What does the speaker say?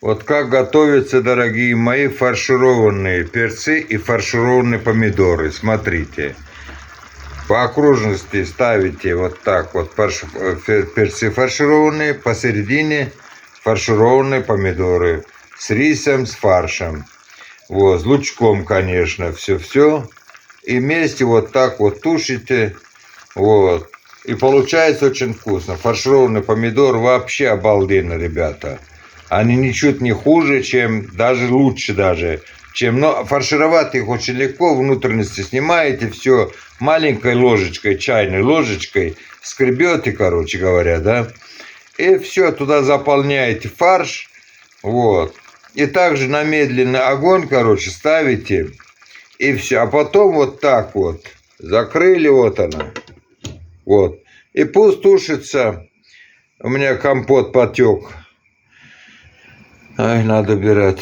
Вот как готовятся, дорогие мои, фаршированные перцы и фаршированные помидоры. Смотрите. По окружности ставите вот так вот перцы фаршированные, посередине фаршированные помидоры с рисом, с фаршем. Вот, с лучком, конечно, все-все. И вместе вот так вот тушите. Вот. И получается очень вкусно. Фаршированный помидор вообще обалденно, ребята. Они ничуть не хуже, чем, даже лучше даже, чем, но фаршировать их очень легко, внутренности снимаете, все маленькой ложечкой, чайной ложечкой скребете, короче говоря, да, и все, туда заполняете фарш, вот, и также на медленный огонь, короче, ставите, и все, а потом вот так вот, закрыли, вот она, вот, и пусть тушится, у меня компот потек. Ай, надо убирать.